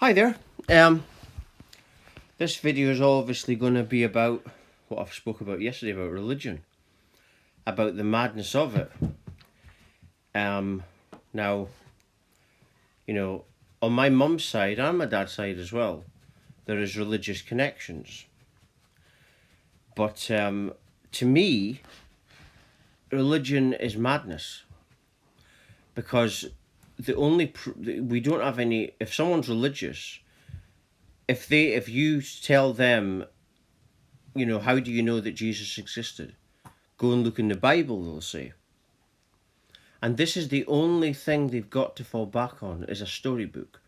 Hi there. Um, this video is obviously going to be about what I've spoke about yesterday about religion, about the madness of it. Um, Now, you know, on my mum's side and my dad's side as well, there is religious connections. But to me, religion is madness because we don't have any. If someone's religious, if you tell them, how do you know that Jesus existed? Go and look in the Bible, they'll say. And this is the only thing they've got to fall back on is a storybook.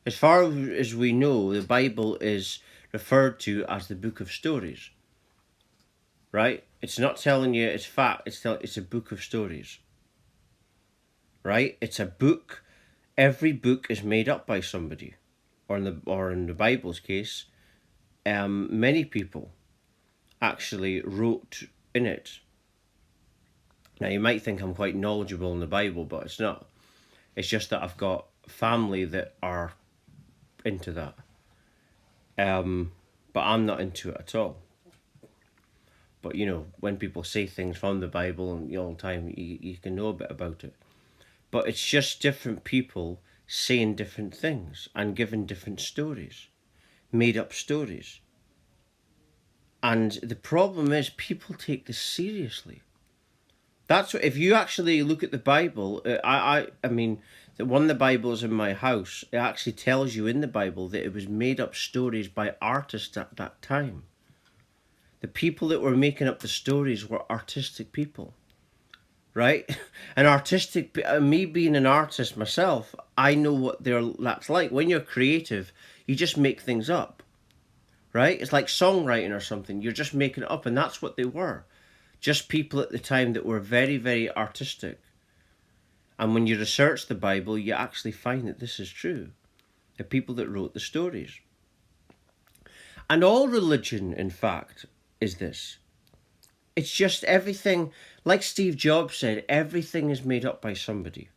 As far as we know, the Bible is referred to as the book of stories. Right? It's not telling you it's fact, it's a book of stories. Right? It's a book. Every book is made up by somebody. Or in the Bible's case, many people actually wrote in it. Now, you might think I'm quite knowledgeable in the Bible, but it's not. It's just that I've got family that are into that. But I'm not into it at all. But, when people say things from the Bible and all the time, you can know a bit about it. But it's just different people saying different things and giving different stories, made up stories. And the problem is people take this seriously. That's what, if you actually look at the Bible, I mean, one of the Bibles in my house, it actually tells you in the Bible that it was made up stories by artists at that time. The people that were making up the stories were artistic people, right? Me being an artist myself, I know what that's like. When you're creative, you just make things up, right? It's like songwriting or something. You're just making it up, and that's what they were. Just people at the time that were very, very artistic. And when you research the Bible, you actually find that this is true. The people that wrote the stories. And all religion, in fact, is this. It's just everything, like Steve Jobs said, everything is made up by somebody.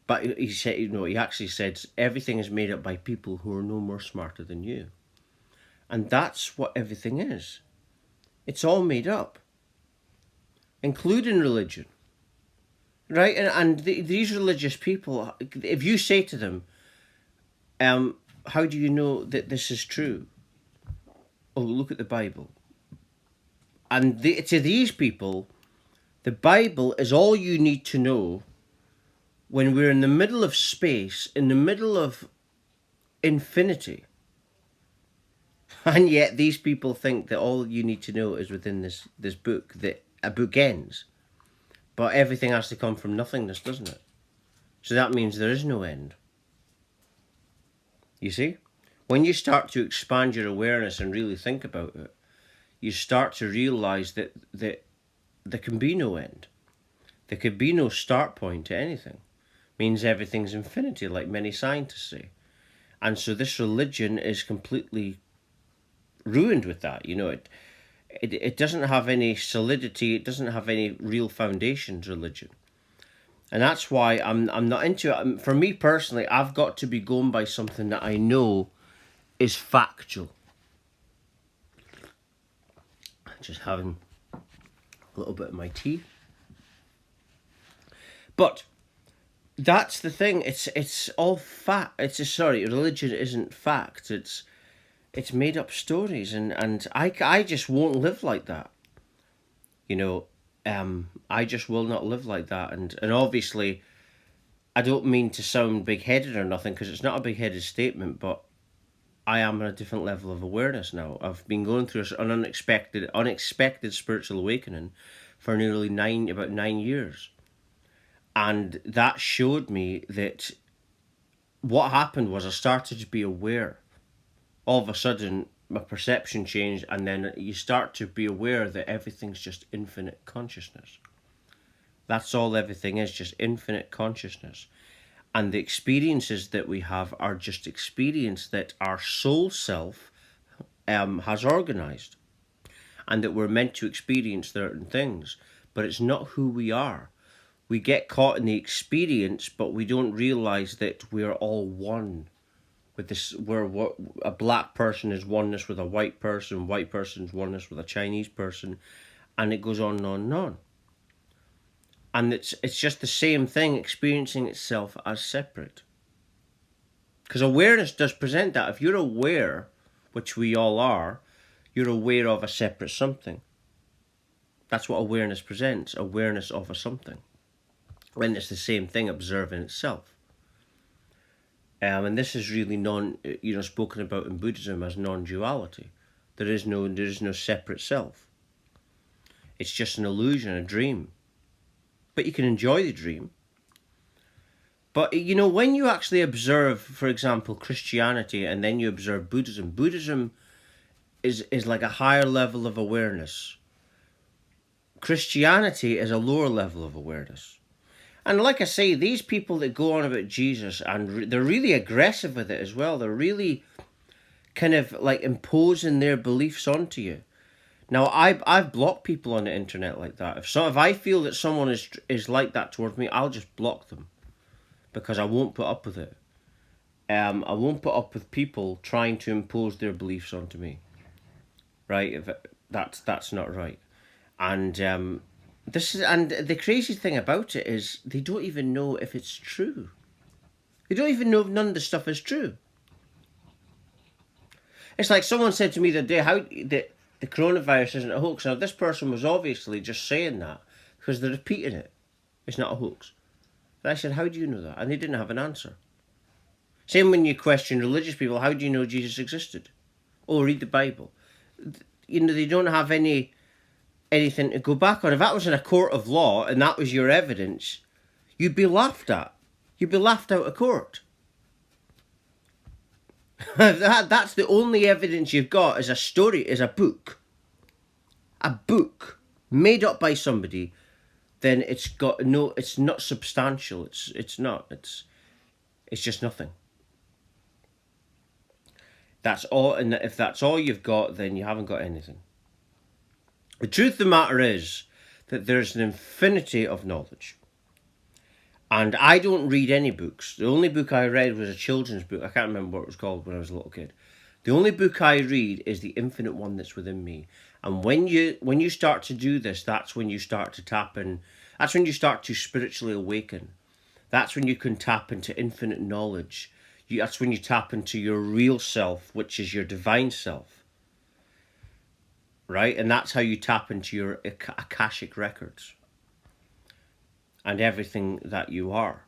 But he said, he actually said everything is made up by people who are no more smarter than you. And that's what everything is. It's all made up, including religion. Right? And these religious people, if you say to them, how do you know that this is true? Oh, look at the Bible. And to these people, the Bible is all you need to know when we're in the middle of space, in the middle of infinity. And yet these people think that all you need to know is within this book, that a book ends. But everything has to come from nothingness, doesn't it? So that means there is no end. You see? When you start to expand your awareness and really think about it, you start to realize that there can be no end. There could be no start point to anything. It means everything's infinity, like many scientists say. And so this religion is completely ruined with that. It doesn't have any solidity. It doesn't have any real foundations, religion. And that's why I'm not into it. For me personally, I've got to be going by something that I know is factual. Just having a little bit of my tea. But that's the thing. It's all fact. Religion isn't fact. It's made up stories, and I just won't live like that. I just will not live like that. And obviously, I don't mean to sound big headed or nothing, because it's not a big headed statement, but I am on a different level of awareness now. I've been going through an unexpected spiritual awakening for nearly about 9 years. And that showed me that what happened was I started to be aware. All of a sudden, my perception changed, and then you start to be aware that everything's just infinite consciousness. That's all everything is, just infinite consciousness. And the experiences that we have are just experience that our soul self has organized, and that we're meant to experience certain things, but it's not who we are. We get caught in the experience, but we don't realize that we're all one with this, where what a black person is oneness with a white person is oneness with a Chinese person, and it goes on and on and on. And it's just the same thing experiencing itself as separate. Because awareness does present that. If you're aware, which we all are, you're aware of a separate something. That's what awareness presents, awareness of a something. When it's the same thing observing itself. And this is really spoken about in Buddhism as non-duality. There is no separate self. It's just an illusion, a dream. But you can enjoy the dream. But, when you actually observe, for example, Christianity, and then you observe Buddhism, Buddhism is like a higher level of awareness. Christianity is a lower level of awareness. And like I say, these people that go on about Jesus, and they're really aggressive with it as well. They're really kind of like imposing their beliefs onto you. Now, I've blocked people on the internet like that. If I feel that someone is like that towards me, I'll just block them, because I won't put up with it. I won't put up with people trying to impose their beliefs onto me. Right? That's not right. And the crazy thing about it is they don't even know if it's true. They don't even know if none of the stuff is true. It's like someone said to me the other day, how the coronavirus isn't a hoax. Now, this person was obviously just saying that because they're repeating it. It's not a hoax. But I said, how do you know that? And they didn't have an answer. Same when you question religious people, how do you know Jesus existed? Oh, read the Bible. They don't have anything to go back on. If that was in a court of law and that was your evidence, you'd be laughed at. You'd be laughed out of court. That's the only evidence you've got is a story, is a book. A book made up by somebody, then it's not substantial. It's not. It's just nothing. That's all, and if that's all you've got, then you haven't got anything. The truth of the matter is that there's an infinity of knowledge. And I don't read any books. The only book I read was a children's book. I can't remember what it was called when I was a little kid. The only book I read is the infinite one that's within me. And when you start to do this, that's when you start to tap in. That's when you start to spiritually awaken. That's when you can tap into infinite knowledge. That's when you tap into your real self, which is your divine self. Right? And that's how you tap into your Akashic records. And everything that you are,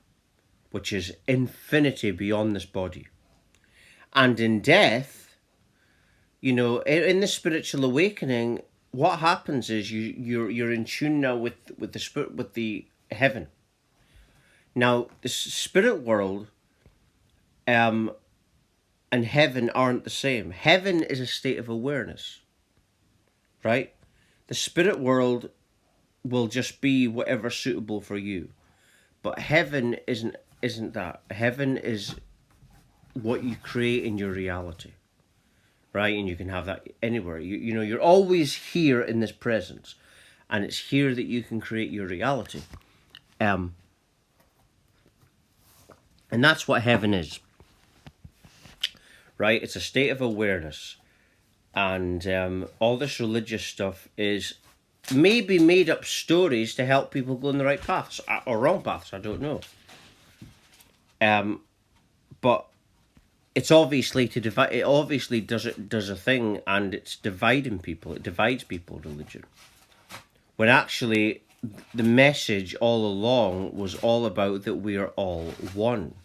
which is infinity beyond this body. And in death, in the spiritual awakening, what happens is you're in tune now with the spirit, with the heaven. Now, the spirit world and heaven aren't the same. Heaven is a state of awareness, right? The spirit world will just be whatever suitable for you, but heaven isn't that. Heaven is what you create in your reality, right? And you can have that anywhere. You're always here in this presence, and it's here that you can create your reality. And that's what heaven is, right? It's a state of awareness, and all this religious stuff is maybe made up stories to help people go in the right paths or wrong paths. I don't know. But it's obviously to divide. It obviously does a thing, and it's dividing people. It divides people. Religion, when actually the message all along was all about that we are all one.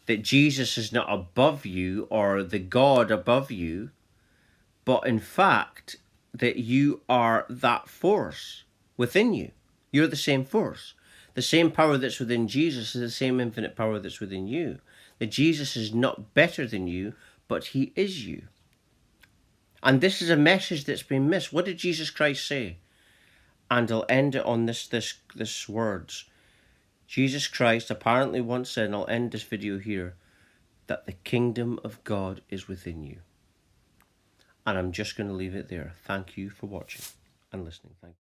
That Jesus is not above you or the God above you, but in fact, that you are that force within you. You're the same force. The same power that's within Jesus is the same infinite power that's within you. That Jesus is not better than you, but he is you. And this is a message that's been missed. What did Jesus Christ say? And I'll end it on this words. Jesus Christ apparently once said, and I'll end this video here, that the kingdom of God is within you. And I'm just going to leave it there. Thank you for watching and listening. Thank you.